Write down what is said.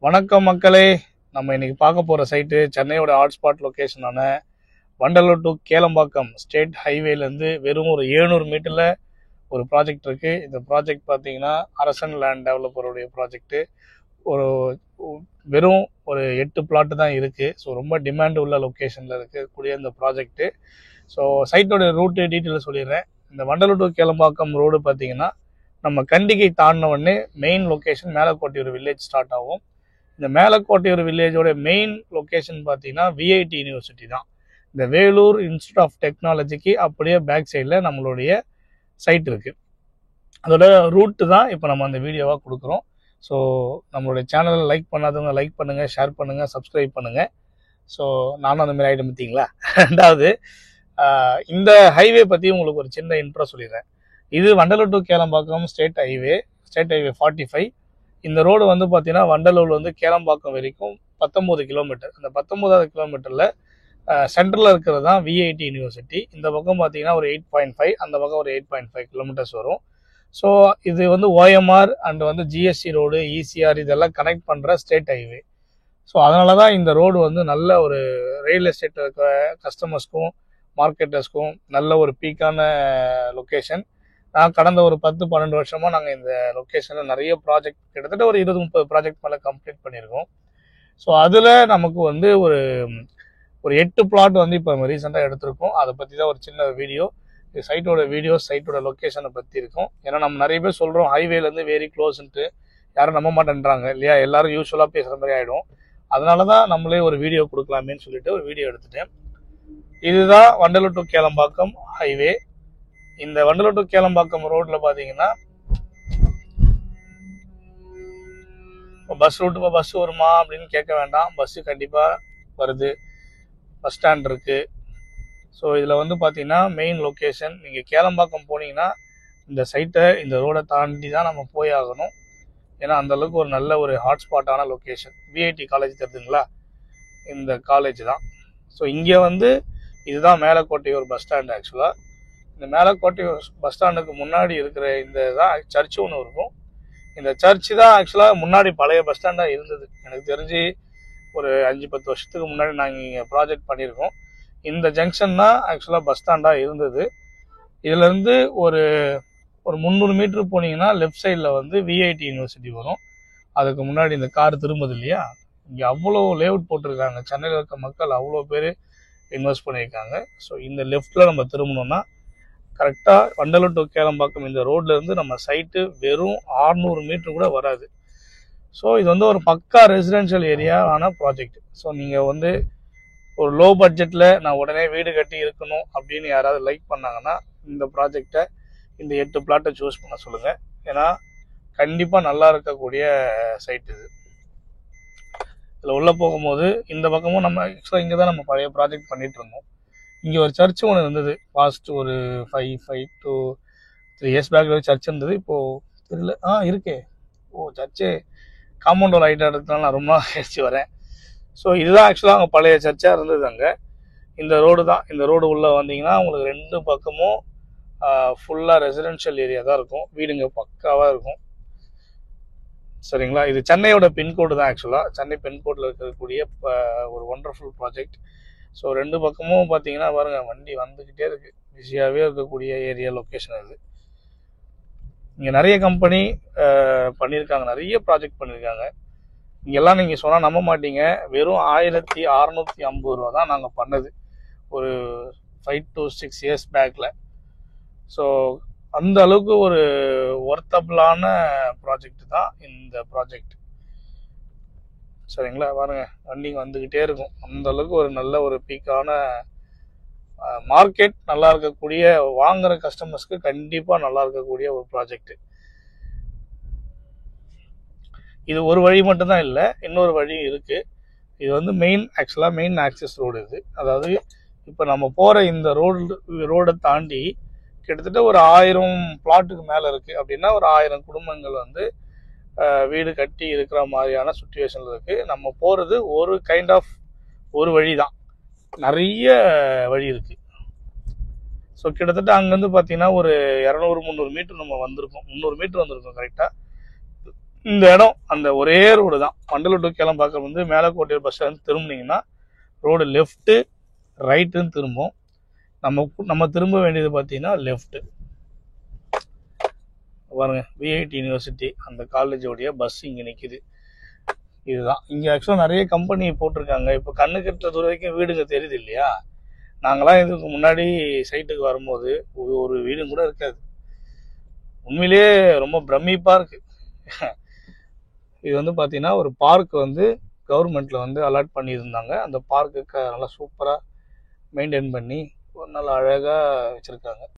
வணக்கம் மக்களே. நம்ம இன்னைக்கு பார்க்க போகிற சைட்டு சென்னையோட ஹாட்ஸ்பாட் லொக்கேஷனான வண்டலூர் டு கேளம்பாக்கம் ஸ்டேட் ஹைவேலேருந்து வெறும் ஒரு 700 மீட்டரில் ஒரு ப்ராஜெக்ட் இருக்குது. இந்த ப்ராஜெக்ட் பார்த்தீங்கன்னா அரசன் லேண்ட் டெவலப்பருடைய ப்ராஜெக்ட்டு. ஒரு வெறும் ஒரு 8 பிளாட்டு தான் இருக்குது. ஸோ ரொம்ப டிமாண்ட் உள்ள லொக்கேஷனில் இருக்கக்கூடிய இந்த ப்ராஜெக்ட்டு. ஸோ சைட்டோட ரூட்டு டீட்டெயில் சொல்லிடுறேன். இந்த வண்டலூர் டு கேளம்பாக்கம் ரோடு பார்த்தீங்கன்னா நம்ம கண்டிகை தாண்டின உடனே main location Melakottaiyur village start ஆகும். இந்த மேலக்கோட்டையூர் வில்லேஜோட மெயின் லொக்கேஷன் பார்த்தீங்கன்னா விஐடி யூனிவர்சிட்டி தான். இந்த வேலூர் இன்ஸ்டியூட் ஆஃப் டெக்னாலஜிக்கு அப்படியே பேக் சைடில் நம்மளுடைய சைட் இருக்குது. அதோட ரூட்டு தான் இப்போ நம்ம அந்த வீடியோவாக கொடுக்குறோம். ஸோ நம்மளுடைய சேனலை லைக் பண்ணாதவங்க லைக் பண்ணுங்கள், ஷேர் பண்ணுங்கள், சப்ஸ்கிரைப் பண்ணுங்கள். ஸோ நானும் அந்த மாதிரி ஐட்டம் பார்த்தீங்களா. ரெண்டாவது, இந்த ஹைவே பற்றி உங்களுக்கு ஒரு சின்ன இன்ட்ரோ சொல்லிடுறேன். இது Vandalur to Kelambakkam state highway 45. இந்த ரோடு வந்து பார்த்தீங்கன்னா வண்டலூர் வந்து கேளம்பாக்கம் வரைக்கும் 19 கிலோமீட்டர். அந்த 19வது கிலோமீட்டரில் சென்ட்ரலில் இருக்கிறது தான் விஐடி யூனிவர்சிட்டி. இந்த பக்கம் பார்த்தீங்கன்னா ஒரு 8.5, அந்த பக்கம் ஒரு 8.5 கிலோமீட்டர்ஸ் வரும். ஸோ இது வந்து ஓஎம்ஆர் அண்ட் வந்து ஜிஎஸ்டி ரோடு, இசிஆர் இதெல்லாம் கனெக்ட் பண்ணுற ஸ்டேட் ஹைவே. ஸோ அதனால தான் இந்த ரோடு வந்து நல்ல ஒரு ரியல் எஸ்டேட் கஸ்டமர்ஸ்க்கும் மார்க்கெட்டர்ஸ்க்கும் நல்ல ஒரு பீக்கான லொக்கேஷன். நான் கடந்த ஒரு 10-12 வருஷமாக நாங்கள் இந்த லொக்கேஷனில் நிறைய ப்ராஜெக்ட் கிட்டத்தட்ட ஒரு 20-30 ப்ராஜெக்ட் மேலே கம்ப்ளீட் பண்ணியிருக்கோம். ஸோ அதில் நமக்கு வந்து ஒரு 8 பிளாட் வந்து இப்போ நம்ம ரீசெண்டாக எடுத்திருக்கோம். அதை பற்றி தான் ஒரு சின்ன வீடியோ. சைட்டோட வீடியோஸ், சைட்டோட லொக்கேஷனை பற்றி இருக்கும். ஏன்னா நம்ம நிறைய பேர் சொல்கிறோம் ஹைவேலேருந்து வெரி க்ளோஸ்ன்ட்டு, யாரும் நம்ப மாட்டேன்றாங்க இல்லையா. எல்லாரும் யூஸ்வலாக பேசுகிற மாதிரி ஆகிடும். அதனால தான் நம்மளே ஒரு வீடியோ கொடுக்கலாமேன்னு சொல்லிட்டு ஒரு வீடியோ எடுத்துட்டேன். இதுதான் வண்டலூர் டு கேளம்பாக்கம் ஹைவே. இந்த வண்டலூர் டு கேளம்பாக்கம் ரோட்ல பாத்தீங்கன்னா பஸ் ரூட், பஸ் வருமா அப்படின்னு கேட்க வேண்டாம். பஸ் கண்டிப்பா வருது. பஸ் ஸ்டாண்ட் இருக்கு. ஸோ இதில் வந்து பார்த்தீங்கன்னா மெயின் லொக்கேஷன். நீங்கள் கேளம்பாக்கம் போனீங்கன்னா இந்த சைட்டை, இந்த ரோடை தாண்டி தான் நம்ம போய் ஆகணும். ஏன்னா அந்தளவுக்கு ஒரு நல்ல ஒரு ஹாட்ஸ்பாட்டான லொக்கேஷன். விஐடி காலேஜ் தெரியுதுங்களா, இந்த காலேஜ் தான். ஸோ இங்கே வந்து இதுதான் மேலக்கோட்டையூர் பஸ் ஸ்டாண்ட். ஆக்சுவலாக இந்த மேலக்கோட்டையூர் பஸ் ஸ்டாண்டுக்கு முன்னாடி இருக்கிற இந்த தான் சர்ச்சு ஒன்று இருக்கும். இந்த சர்ச்சு தான் ஆக்சுவலாக முன்னாடி பழைய பஸ் ஸ்டாண்டாக இருந்தது. எனக்கு தெரிஞ்சு ஒரு 5-10 வருஷத்துக்கு முன்னாடி நாங்கள் இங்கே ப்ராஜெக்ட் பண்ணியிருக்கோம். இந்த ஜங்ஷன் தான் ஆக்சுவலாக பஸ் ஸ்டாண்டாக இருந்தது. இதுலேருந்து ஒரு 300 மீட்டர் போனீங்கன்னா லெஃப்ட் சைடில் வந்து விஐடி யூனிவர்சிட்டி வரும். அதுக்கு முன்னாடி இந்த கார் திரும்புது இல்லையா, இங்கே அவ்வளோ லேஅவுட் போட்டிருக்காங்க. சென்னையில் இருக்க மக்கள் அவ்வளோ பேர் இன்வெஸ்ட் பண்ணியிருக்காங்க. ஸோ இந்த லெஃப்டில் நம்ம திரும்பணும்னா கரெக்டாக வண்டலூர் டு கேளம்பாக்கம் இந்த ரோட்லேருந்து நம்ம சைட்டு வெறும் 600 மீட்டர் கூட வராது. ஸோ இது வந்து ஒரு பக்கா ரெசிடென்ஷியல் ஏரியாவான ப்ராஜெக்ட். ஸோ நீங்கள் வந்து ஒரு லோ பட்ஜெட்டில் நான் உடனே வீடு கட்டி இருக்கணும் அப்படின்னு யாராவது லைக் பண்ணாங்கன்னா இந்த ப்ராஜெக்டை, இந்த 8 பிளாட்டை சூஸ் பண்ண சொல்லுங்கள். ஏன்னா கண்டிப்பாக நல்லா இருக்கக்கூடிய சைட் இது. இதில் உள்ளே போகும்போது இந்த பக்கமும் நம்ம ஆக்சுவலாக இங்கே தான் நம்ம பழைய ப்ராஜெக்ட் பண்ணிட்டு இருந்தோம். இங்கே ஒரு சர்ச்சு ஒன்று இருந்தது. பாஸ்ட் ஒரு 5 to 3 இயர்ஸ் பேக்கில் சர்ச் இருந்தது. இப்போது தெரியல. இருக்கே. சர்ச்சு காம்பவுண்ட் ஒரு ஐட்டம் எடுத்தனால நான் ரொம்ப நாள் கழிச்சு வரேன். ஸோ இதுதான் ஆக்சுவலாக அங்கே பழைய சர்ச்சாக இருந்தது. அங்கே இந்த ரோடு தான். இந்த ரோடு உள்ளே வந்தீங்கன்னா உங்களுக்கு 2 பக்கமும் ஃபுல்லாக ரெசிடென்ஷியல் ஏரியா தான் இருக்கும். வீடுங்க பக்காவாக இருக்கும். சரிங்களா. இது சென்னையோட பின்கோடு தான். ஆக்சுவலாக சென்னை பின்கோடில் இருக்கக்கூடிய ஒரு ஒண்டர்ஃபுல் ப்ராஜெக்ட். ஸோ 2 பக்கமும் பார்த்தீங்கன்னா பாருங்க, வண்டி வந்துக்கிட்டே இருக்குது. பிஸியாகவே இருக்கக்கூடிய ஏரியா லொக்கேஷன் இது. இங்கே நிறைய கம்பெனி பண்ணியிருக்காங்க, நிறைய ப்ராஜெக்ட் பண்ணியிருக்காங்க. இங்கெல்லாம் நீங்கள் சொன்னால் நம்ப மாட்டீங்க. வெறும் 1650 ரூபா தான் நாங்கள் பண்ணது ஒரு 5 to 6 இயர்ஸ் பேக்கில். ஸோ அந்த அளவுக்கு ஒரு ஒர்த்தபிளான ப்ராஜெக்ட் தான் இந்த ப்ராஜெக்ட். சரிங்களா. பாருங்க, வண்டிங்க வந்துக்கிட்டே இருக்கும். அந்த அளவுக்கு ஒரு நல்ல ஒரு பீக்கான மார்க்கெட், நல்லா இருக்கக்கூடிய வாங்குற கஸ்டமர்ஸ்க்கு கண்டிப்பாக நல்லா இருக்கக்கூடிய ஒரு ப்ராஜெக்ட். இது ஒரு வழி மட்டும்தான் இல்லை, இன்னொரு வழி இருக்குது. இது வந்து ஆக்சுவலாக மெயின் ஆக்சஸ் ரோடு இது. அதாவது இப்போ நம்ம போகிற இந்த ரோடை தாண்டி கிட்டத்தட்ட ஒரு 1000 பிளாட்டுக்கு மேலே இருக்குது. அப்படின்னா ஒரு 1000 குடும்பங்கள் வந்து வீடு கட்டி இருக்கிற மாதிரியான சுச்சுவேஷனில் இருக்குது. நம்ம போகிறது ஒரு கைண்ட் ஆஃப் ஒரு வழி தான், நிறைய வழி இருக்குது. ஸோ கிட்டத்தட்ட அங்கேருந்து பார்த்தீங்கன்னா ஒரு 200-300 மீட்டர் நம்ம வந்திருக்கோம். 300 மீட்டர் வந்திருக்கோம் கரெக்டாக. இந்த இடம் அந்த ஒரே ரோடு தான். வண்டலூர் டு கேளம்பாக்கம் வந்து மேலக்கோட்டை பஸ் ஸ்டாண்ட் திரும்பினீங்கன்னா ரோடு லெஃப்ட்டு ரைட்டுன்னு திரும்பும். நம்ம திரும்ப வேண்டியது பார்த்தீங்கன்னா லெஃப்ட்டு. பாருங்க, விஐடி யூனிவர்சிட்டி அந்த காலேஜோடைய பஸ் இங்கே நிற்கிது. இதுதான் இங்கே ஆக்சுவலாக நிறைய கம்பெனி போட்டிருக்காங்க. இப்போ கண்ணு கட்டுற தூரம் வரைக்கும் வீடுங்க தெரியுது இல்லையா? நாங்களாம் இதுக்கு முன்னாடி சைட்டுக்கு வரும்போது ஒரு வீடும் கூட இருக்காது. உண்மையிலேயே ரொம்ப பிரமிப்பாக இருக்குது. இது வந்து பார்த்தீங்கன்னா ஒரு பார்க் வந்து கவர்மெண்ட்டில் வந்து அலாட் பண்ணியிருந்தாங்க. அந்த பார்க்குக்கு நல்லா சூப்பராக மெயின்டைன் பண்ணி ஒரு நல்ல அழகாக வச்சுருக்காங்க.